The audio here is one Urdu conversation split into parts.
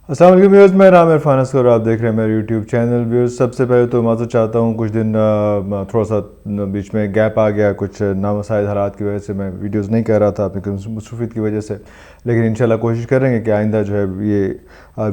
السلام علیکم ویورز، میں رام عرفان اسکر اور آپ دیکھ رہے ہیں میرے یوٹیوب چینل. ویورز، سب سے پہلے تو معذرت چاہتا ہوں، کچھ دن تھوڑا سا بیچ میں گیپ آ گیا، کچھ نامساعد حالات کی وجہ سے میں ویڈیوز نہیں کر رہا تھا اپنی مصروفیت کی وجہ سے. لیکن انشاءاللہ کوشش کریں گے کہ آئندہ جو ہے یہ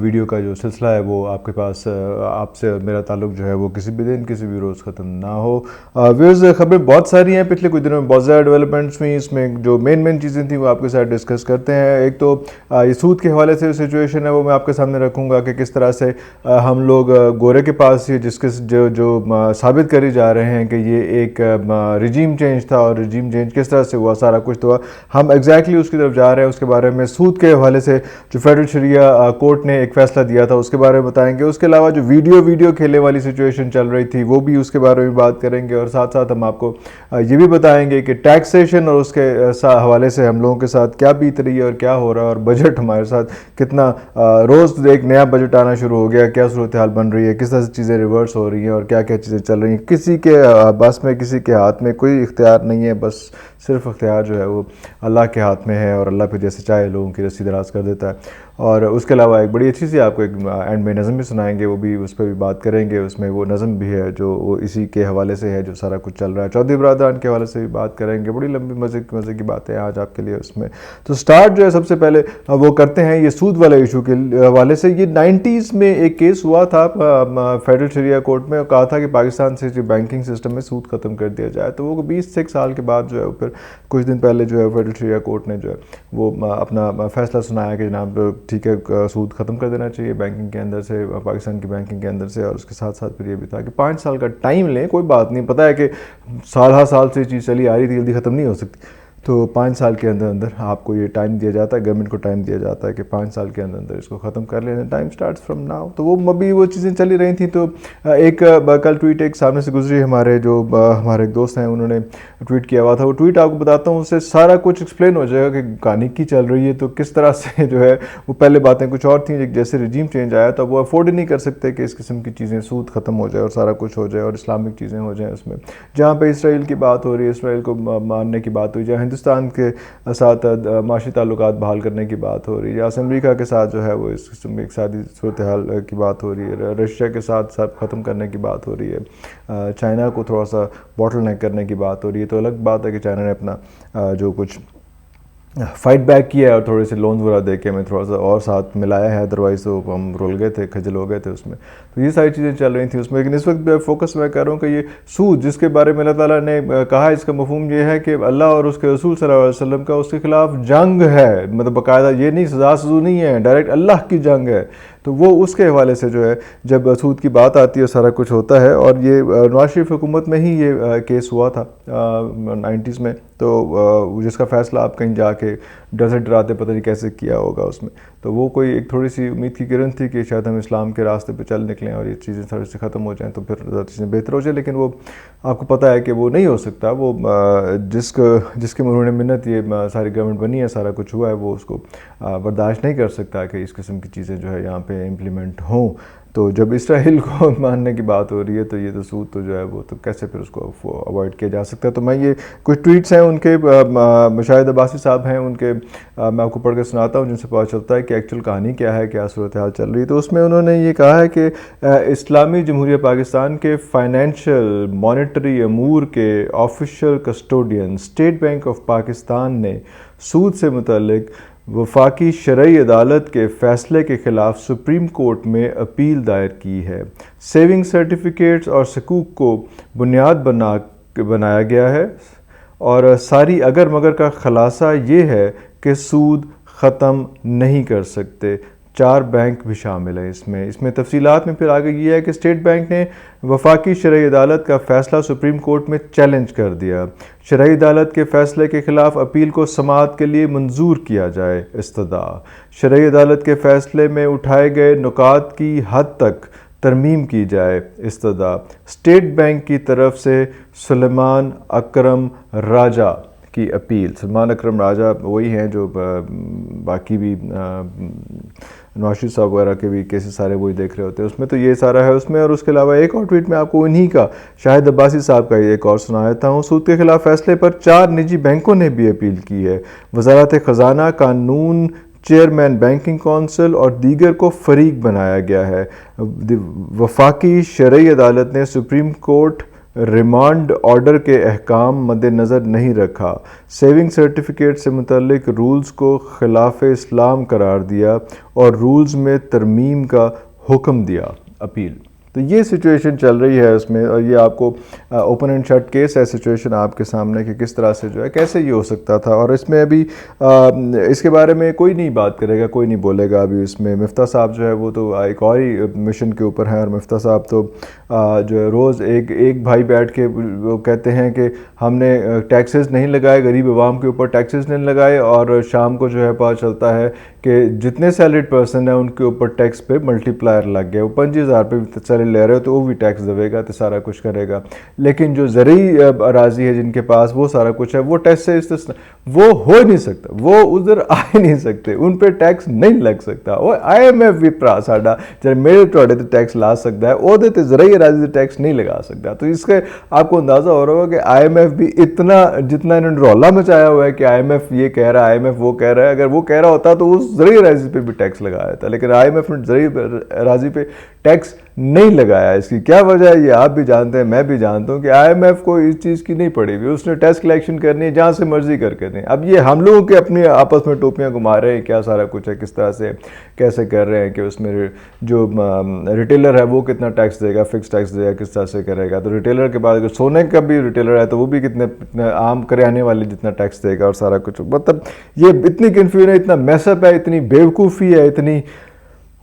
ویڈیو کا جو سلسلہ ہے وہ آپ کے پاس، آپ سے میرا تعلق جو ہے وہ کسی بھی دن کسی بھی روز ختم نہ ہو. ویورز، خبریں بہت ساری ہیں، پچھلے کچھ دنوں میں بہت زیادہ ڈیولپمنٹس ہوئی. اس میں جو مین چیزیں تھیں وہ آپ کے ساتھ ڈسکس کرتے ہیں. ایک تو یہ سود کے حوالے سے سچویشن ہے، وہ میں آپ کے سامنے رکھوں گا کہ کس طرح سے ہم لوگ گورے کے پاس ہی جس کے جو ثابت کری جا رہے ہیں کہ یہ ایک رجیم چینج تھا، اور رجیم چینج کس طرح سے ہوا، سارا کچھ تو ہم ایگزیکٹلی اس کی طرف جا رہے ہیں. اس کے بارے میں سود کے حوالے سے جو فیڈرل شریعہ کورٹ نے ایک فیصلہ دیا تھا اس کے بارے میں بتائیں گے. اس کے علاوہ جو ویڈیو کھیلنے والی سچویشن چل رہی تھی وہ بھی اس کے بارے میں بات کریں گے. اور ساتھ ساتھ ہم آپ کو یہ بھی بتائیں گے کہ ٹیکسیشن اور اس کے حوالے سے ہم لوگوں کے ساتھ کیا بیت رہی ہے اور کیا ہو رہا ہے، اور بجٹ ہمارے ساتھ کتنا روز ایک نیا بجٹ آنا شروع ہو گیا، کیا صورتحال بن رہی ہے، کس طرح سے چیزیں ریورس ہو رہی ہیں اور کیا کیا چیزیں چل رہی ہیں. کسی کے بس میں، کسی کے ہاتھ میں کوئی اختیار نہیں ہے، بس صرف اختیار جو ہے وہ اللہ کے ہاتھ میں ہے، اور اللہ پہ جیسے چاہے لوگوں کی رسی دراز کر دیتا ہے. اور اس کے علاوہ ایک بڑی اچھی سی آپ کو ایک اینڈ میں نظم بھی سنائیں گے، وہ بھی اس پہ بھی بات کریں گے. اس میں وہ نظم بھی ہے جو وہ اسی کے حوالے سے ہے جو سارا کچھ چل رہا ہے. چودھری برادران کے حوالے سے بھی بات کریں گے. بڑی لمبی مزے کی باتیں آج آپ کے لیے اس میں. تو سٹارٹ جو ہے سب سے پہلے وہ کرتے ہیں یہ سود والے ایشو کے حوالے سے. یہ 90s میں ایک کیس ہوا تھا فیڈرل شریعہ کورٹ میں، کہا تھا کہ پاکستان سے جو بینکنگ سسٹم میں سود ختم کر دیا جائے. تو وہ 20 سال کے بعد جو ہے پھر کچھ دن پہلے جو ہے فیڈرل شریعہ کورٹ نے جو ہے وہ اپنا فیصلہ سنایا کہ جناب ٹھیک ہے، سود ختم کر دینا چاہیے بینکنگ کے اندر سے، پاکستان کی بینکنگ کے اندر سے. اور اس کے ساتھ ساتھ پھر یہ بھی تھا کہ 5 سال کا ٹائم لیں، کوئی بات نہیں، پتہ ہے کہ سال سے یہ چیز چلی آ رہی تھی، جلدی ختم نہیں ہو سکتی. تو 5 سال کے اندر آپ کو یہ ٹائم دیا جاتا ہے، گورنمنٹ کو ٹائم دیا جاتا ہے کہ 5 سال کے اندر اس کو ختم کر لینا. Time starts from now. تو وہ ابھی وہ چیزیں چلی رہی تھیں. تو ایک کل ٹویٹ ایک سامنے سے گزری، ہمارے ایک دوست ہیں، انہوں نے ٹویٹ کیا ہوا تھا. وہ ٹویٹ آپ کو بتاتا ہوں، اس سے سارا کچھ ایکسپلین ہو جائے گا کہ کہانی کی چل رہی ہے. تو کس طرح سے جو ہے وہ پہلے باتیں کچھ اور تھیں، جیسے رجیم چینج آیا تو وہ افورڈ ہی نہیں کر سکتے کہ اس قسم کی چیزیں، سود ختم ہو جائے اور سارا کچھ ہو جائے اور اسلامک چیزیں ہو جائیں. اس میں جہاں پہ اسرائیل کی بات ہو رہی ہے، اسرائیل کو ماننے کی بات ہوئی، جہاں ہندوستان کے ساتھ معاشی تعلقات بحال کرنے کی بات ہو رہی ہے، جہاں امریکہ کے ساتھ جو ہے وہ اس قسم کی اقتصادی صورتحال کی بات ہو رہی ہے، رشیا کے ساتھ سب ختم کرنے کی بات ہو رہی ہے، چائنا کو تھوڑا سا باٹل نیک کرنے کی بات ہو رہی ہے. تو الگ بات ہے کہ چائنا نے اپنا جو کچھ فائٹ بیک کیا ہے اور تھوڑے سے لونز وغیرہ دے کے ہمیں تھوڑا سا اور ساتھ ملایا ہے، ادروائز تو ہم رول گئے تھے، کھجل ہو گئے تھے اس میں. تو یہ ساری چیزیں چل رہی تھیں اس میں. لیکن اس وقت فوکس میں کر رہا ہوں کہ یہ سود جس کے بارے میں اللہ تعالیٰ نے کہا ہے، اس کا مفہوم یہ ہے کہ اللہ اور اس کے رسول صلی اللہ علیہ وسلم کا اس کے خلاف جنگ ہے. مطلب باقاعدہ یہ نہیں، سزا نہیں ہے، ڈائریکٹ اللہ کی جنگ ہے. تو وہ اس کے حوالے سے جو ہے جب سود کی بات آتی ہے سارا کچھ ہوتا ہے. اور یہ نواز شریف حکومت میں ہی یہ کیس ہوا تھا 90s میں. تو جس کا فیصلہ آپ کہیں جا کے ڈر سے ڈراتے پتہ نہیں کیسے کیا ہوگا اس میں. تو وہ کوئی ایک تھوڑی سی امید کی کرن تھی کہ شاید ہم اسلام کے راستے پہ چل نکلیں اور یہ چیزیں تھوڑی سی ختم ہو جائیں تو پھر چیزیں بہتر ہو جائیں. لیکن وہ آپ کو پتہ ہے کہ وہ نہیں ہو سکتا. وہ جس کے مرہون منت یہ ساری گورنمنٹ بنی ہے، سارا کچھ ہوا ہے، وہ اس کو برداشت نہیں کر سکتا کہ اس قسم کی چیزیں جو ہے یہاں پہ امپلیمنٹ ہوں. تو جب اسرائیل کو ماننے کی بات ہو رہی ہے تو یہ تو سود تو جو ہے وہ تو کیسے پھر اس کو اوائڈ کیا جا سکتا ہے. تو میں یہ کچھ ٹویٹس ہیں ان کے، مشاہد عباسی صاحب ہیں ان کے، میں آپ کو پڑھ کے سناتا ہوں جن سے پتہ چلتا ہے کہ ایکچوئل کہانی کیا ہے، کیا صورتحال چل رہی ہے. تو اس میں انہوں نے یہ کہا ہے کہ اسلامی جمہوریہ پاکستان کے فائنینشیل مانیٹری امور کے official custodian state bank of Pakistan نے سود سے متعلق وفاقی شرعی عدالت کے فیصلے کے خلاف سپریم کورٹ میں اپیل دائر کی ہے. سیونگ سرٹیفکیٹس اور صکوک کو بنیاد بنایا گیا ہے، اور ساری اگر مگر کا خلاصہ یہ ہے کہ سود ختم نہیں کر سکتے. 4 بینک بھی شامل ہیں اس میں تفصیلات میں. پھر آگے یہ ہے کہ اسٹیٹ بینک نے وفاقی شرعی عدالت کا فیصلہ سپریم کورٹ میں چیلنج کر دیا. شرعی عدالت کے فیصلے کے خلاف اپیل کو سماعت کے لیے منظور کیا جائے. استدعا: شرعی عدالت کے فیصلے میں اٹھائے گئے نکات کی حد تک ترمیم کی جائے. استدعا: اسٹیٹ بینک کی طرف سے سلیمان اکرم راجہ کی اپیل. سلیمان اکرم راجہ وہی ہیں جو باقی بھی نواز شریف صاحب وغیرہ کے بھی کیسز سارے وہی دیکھ رہے ہوتے ہیں اس میں. تو یہ سارا ہے اس میں. اور اس کے علاوہ ایک اور ٹویٹ میں آپ کو انہی کا، شاہد عباسی صاحب کا ایک اور سنا دیتا ہوں. سود کے خلاف فیصلے پر 4 نجی بینکوں نے بھی اپیل کی ہے. وزارت خزانہ قانون چیئرمین بینکنگ کونسل اور دیگر کو فریق بنایا گیا ہے۔ وفاقی شرعی عدالت نے سپریم کورٹ ریمانڈ آرڈر کے احکام مد نظر نہیں رکھا، سیونگ سرٹیفکیٹ سے متعلق رولز کو خلاف اسلام قرار دیا اور رولز میں ترمیم کا حکم دیا۔ اپیل۔ تو یہ سچویشن چل رہی ہے اس میں، اور یہ آپ کو اوپن اینڈ شٹ کیس ہے سچویشن آپ کے سامنے کہ کس طرح سے جو ہے کیسے یہ ہو سکتا تھا، اور اس میں ابھی اس کے بارے میں کوئی نہیں بات کرے گا، کوئی نہیں بولے گا ابھی اس میں۔ مفتاح صاحب جو ہے وہ تو ایک اور ہی مشن کے اوپر ہیں، اور مفتاح صاحب تو جو ہے روز ایک بھائی بیٹھ کے وہ کہتے ہیں کہ ہم نے ٹیکسز نہیں لگائے، غریب عوام کے اوپر ٹیکسز نہیں لگائے، اور شام کو جو ہے پتہ چلتا ہے کہ جتنے سیلریڈ پرسن ہیں ان کے اوپر ٹیکس پہ ملٹی پلائر لگ گیا، وہ 25,000 پہ سیلری لے رہے ہو تو وہ بھی ٹیکس دے گا تو سارا کچھ کرے گا۔ لیکن جو زرعی اراضی ہے جن کے پاس وہ سارا کچھ ہے، وہ ٹیکس سے استثنا، وہ ہو نہیں سکتا، وہ ادھر آ ہی نہیں سکتے، ان پہ ٹیکس نہیں لگ سکتا۔ وہ IMF بھی پرا ساڈا جب میرے ٹوڑے تے ٹیکس لا سکتا ہے، وہ تے زرعی اراضی تے ٹیکس نہیں لگا سکتا۔ تو اس کے آپ کو اندازہ ہو رہا ہوگا کہ IMF بھی اتنا جتنا انہوں نے رولا مچایا ہوا ہے کہ IMF یہ کہہ رہا ہے، IMF وہ کہہ رہا ہے، اگر وہ کہہ رہا ہوتا تو اس زرعی اراضی پہ بھی ٹیکس لگایا تھا، لیکن IMF نے زرعی اراضی پہ ٹیکس نہیں لگایا۔ اس کی کیا وجہ ہے یہ آپ بھی جانتے ہیں، میں بھی جانتا ہوں کہ IMF کو اس چیز کی نہیں پڑی ہوئی، اس نے ٹیکس کلیکشن کرنی ہے جہاں سے مرضی کر کے دیں۔ اب یہ ہم لوگوں کے اپنے آپس میں ٹوپیاں گھما رہے ہیں، کیا سارا کچھ ہے، کس طرح سے کیسے کر رہے ہیں کہ اس میں جو ریٹیلر ہے وہ کتنا ٹیکس دے گا، فکس ٹیکس دے گا، کس طرح سے کرے گا۔ تو ریٹیلر کے بعد اگر سونے کا بھی ریٹیلر ہے تو وہ بھی کتنے عام کریانے والے جتنا ٹیکس دے گا، اور سارا کچھ مطلب یہ اتنی کنفیوژن ہے، اتنا میس اپ ہے، اتنی بیوقوفی ہے، اتنی،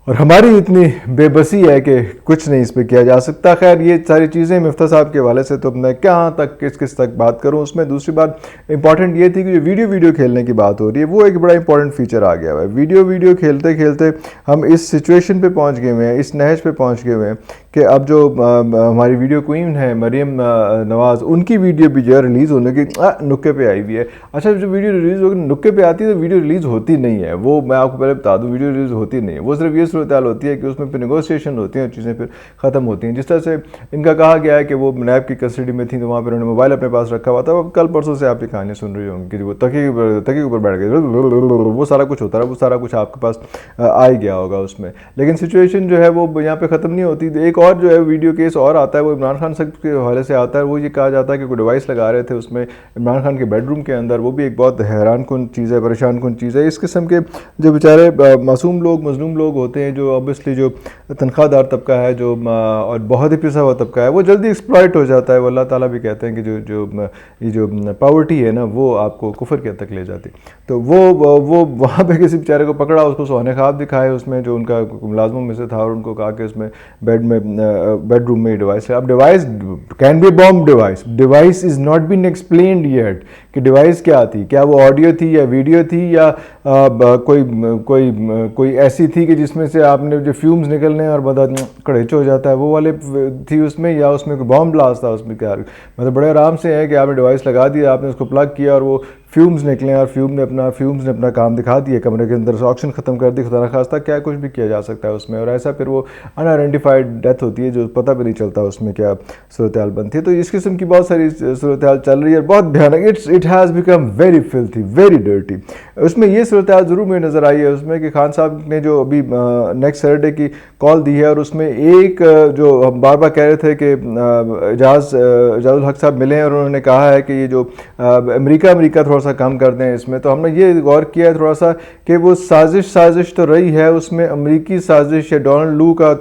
اور ہماری اتنی بے بسی ہے کہ کچھ نہیں اس پہ کیا جا سکتا۔ خیر یہ ساری چیزیں مفتاح صاحب کے حوالے سے تو میں کہاں تک کس تک بات کروں۔ اس میں دوسری بات امپورٹنٹ یہ تھی کہ جو ویڈیو کھیلنے کی بات ہو رہی ہے وہ ایک بڑا امپورٹنٹ فیچر آ گیا ہے۔ ویڈیو کھیلتے کھیلتے ہم اس سچویشن پہ پہنچ گئے ہوئے ہیں، اس نہج پہ پہنچ گئے ہوئے ہیں کہ اب جو ہماری ویڈیو کوئین ہے مریم نواز، ان کی ویڈیو بھی جو ہے ریلیز ہونے کی نکے پہ آئی ہوئی ہے۔ اچھا جو ویڈیو ریلیز ہوگی نکے پہ آتی ہے تو ویڈیو ریلیز ہوتی نہیں ہے، وہ میں آپ کو پہلے بتا دوں، ویڈیو ریلیز ہوتی نہیں ہے، وہ صرف یہ صورتحال ہوتی ہے کہ اس میں پھر نیگوسیشن ہوتی ہیں اور چیزیں پھر ختم ہوتی ہیں۔ جس طرح سے ان کا کہا گیا ہے کہ وہ نیب کی کسٹڈی میں تھیں تو وہاں پہ انہوں نے موبائل اپنے پاس رکھا ہوا تھا، کل پرسوں سے آپ کی کہانی سن رہی ہوں گی کہ وہ تکی کے اوپر بیٹھ گئے، وہ سارا کچھ ہوتا رہا، وہ سارا کچھ آپ کے پاس آ ہی گیا ہوگا اس میں۔ لیکن سچویشن جو ہے وہ یہاں پہ ختم نہیں ہوتی۔ ایک اور جو ہے ویڈیو کیس اور آتا ہے، وہ عمران خان صاحب کے حوالے سے آتا ہے۔ وہ یہ کہا جاتا ہے کہ کوئی ڈیوائس لگا رہے تھے اس میں عمران خان کے بیڈ روم کے اندر، وہ بھی ایک بہت حیران کن چیز ہے، پریشان کن چیز ہے۔ اس قسم کے جو بیچارے معصوم لوگ، مظلوم لوگ ہوتے ہیں، جو اوبیسلی جو تنخواہ دار طبقہ ہے جو اور بہت ہی پسا ہوا طبقہ ہے، وہ جلدی ایکسپلائٹ ہو جاتا ہے۔ وہ اللہ تعالیٰ بھی کہتے ہیں کہ جو پاورٹی ہے نا وہ آپ کو کفر کے تک لے جاتی۔ تو وہ وہاں پہ کسی بیچارے کو پکڑا، اس کو سونے خواب دکھائے اس میں جو ان کا ملازموں میں سے تھا، اور ان کو کہا کہ اس میں بیڈ روم میں ڈیوائس ہے۔ اب device can be bomb device is not been explained yet کہ ڈیوائس کیا تھی، کیا وہ آڈیو تھی یا ویڈیو تھی یا کوئی ایسی تھی کہ جس میں سے آپ نے جو فیومز نکلنے اور بندہ کڑیچ ہو جاتا ہے وہ والے تھی اس میں، یا اس میں کوئی بام بلاسٹ تھا اس میں۔ کیا مطلب بڑے آرام سے ہے کہ آپ نے ڈیوائس لگا دیا، آپ نے اس کو پلگ کیا اور وہ فیومز نکلیں اور فیومز نے اپنا کام دکھا دیا کمرے کے اندر، آکسیجن ختم کر دی، خدا نخواستہ کیا کچھ بھی کیا جا سکتا ہے اس میں، اور ایسا پھر وہ ان آئیڈینٹیفائڈ ڈیتھ ہوتی ہے جو پتہ بھی نہیں چلتا اس میں کیا صورتحال بنتی ہے۔ تو اس قسم کی بہت ساری صورتحال چل رہی ہے، بہت بھیانک، it has become very filthy, very dirty. اس میں یہ صورتحال ضرور مجھے نظر آئی ہے اس میں کہ خان صاحب نے جو ابھی نیکسٹ سیٹرڈے کی کال دی ہے، اور اس میں ایک جو ہم بار بار کہہ رہے تھے کہ اعجاز الحق صاحب ملے ہیں اور انہوں نے کہا ہے کہ یہ جو امریکہ تھوڑا سا کم کر دیں اس میں، تو ہم نے یہ غور کیا ہے تھوڑا سا کہ وہ سازش تو رہی ہے، اس میں امریکی سازش ہے، ڈونلڈ لو کا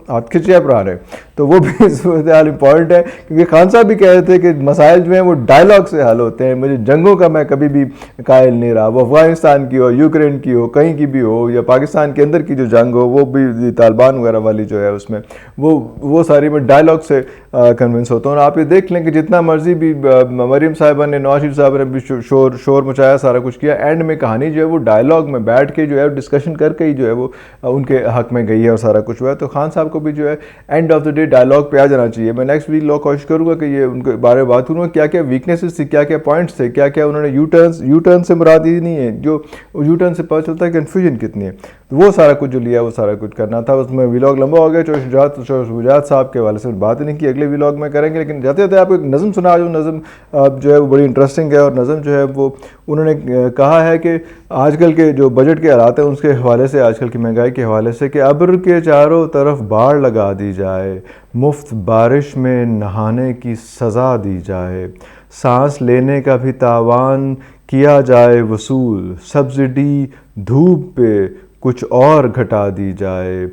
ہاتھ کھچیا پر آ رہے، تو وہ بھی صورتحال امپورٹنٹ ہے، کیونکہ خان صاحب بھی کہہ رہے تھے کہ مسائل جو ہیں وہ ڈائلاگ سے حل ہوتے ہیں۔ مجھے جنگوں کا میں کبھی بھی قائل نہیں رہا، وہ افغانستان کی ہو، یوکرین کی ہو، کہیں کی بھی ہو، یا پاکستان کے اندر کی جو جنگ ہو، وہ بھی طالبان وغیرہ والی جو ہے اس میں وہ ساری میں ڈائلاگ سے کنونس ہوتا ہوں۔ اور آپ یہ دیکھ لیں کہ جتنا مرضی بھی مریم صاحبہ نے، نواز شریف صاحب نے بھی شور مچایا، سارا کچھ کیا، اینڈ میں کہانی جو ہے وہ ڈائلاگ میں بیٹھ کے جو ہے ڈسکشن کر کے ہی جو ہے وہ ان کے حق میں گئی ہے اور سارا کچھ ہوا ہے۔ تو خان صاحب کو بھی جو ہے and of the day dialogue پہ آ جانا چاہیے. میں نیکسٹ ویک کوشش کروں گا کہ یہ ان کے بارے میں بات کروں گا, کیا کیا ویکنیسز تھی, کیا کیا پوائنٹس تھے, کیا کیا انہوں نے یو ٹرن سے مراد یہ نہیں ہے, جو یو ٹرن سے پتہ چلتا ہے کنفیوژن کتنی ہے, وہ سارا کچھ جو لیا وہ سارا کچھ کرنا تھا. اس میں ویلاگ لمبا ہو گیا. شجاعت صاحب کے حوالے سے بات نہیں کی, اگلے ویلاگ میں کریں گے. لیکن جاتے جاتے آپ کو ایک نظم سنا جو نظم جو ہے وہ بڑی انٹرسٹنگ ہے, اور نظم جو ہے وہ انہوں نے کہا ہے کہ آج کل کے جو بجٹ کے حالات ہیں اس کے حوالے سے, آج کل کی مہنگائی کے حوالے سے, کہ ابر کے چاروں طرف باڑ لگا دی جائے, مفت بارش میں نہانے کی سزا دی جائے, سانس لینے کا بھی تاوان کیا جائے وصول, سبسڈی دھوپ پہ کچھ اور گھٹا دی جائے,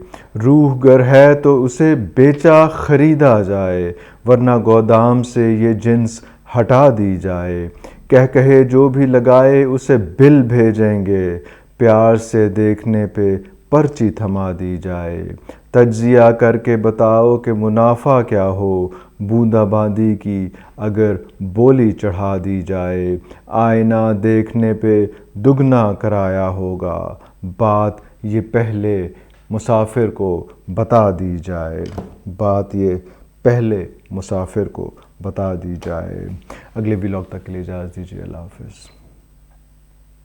روح گر ہے تو اسے بیچا خریدا جائے, ورنہ گودام سے یہ جنس ہٹا دی جائے, کہے جو بھی لگائے اسے بل بھیجیں گے, پیار سے دیکھنے پہ پرچی تھما دی جائے, تجزیہ کر کے بتاؤ کہ منافع کیا ہو, بوندا باندی کی اگر بولی چڑھا دی جائے, آئینہ دیکھنے پہ دگنا کرایا ہوگا, بات یہ پہلے مسافر کو بتا دی جائے, بات یہ پہلے مسافر کو بتا دی جائے. اگلے ویلاگ تک کے لیے اجازت دیجیے. اللہ حافظ.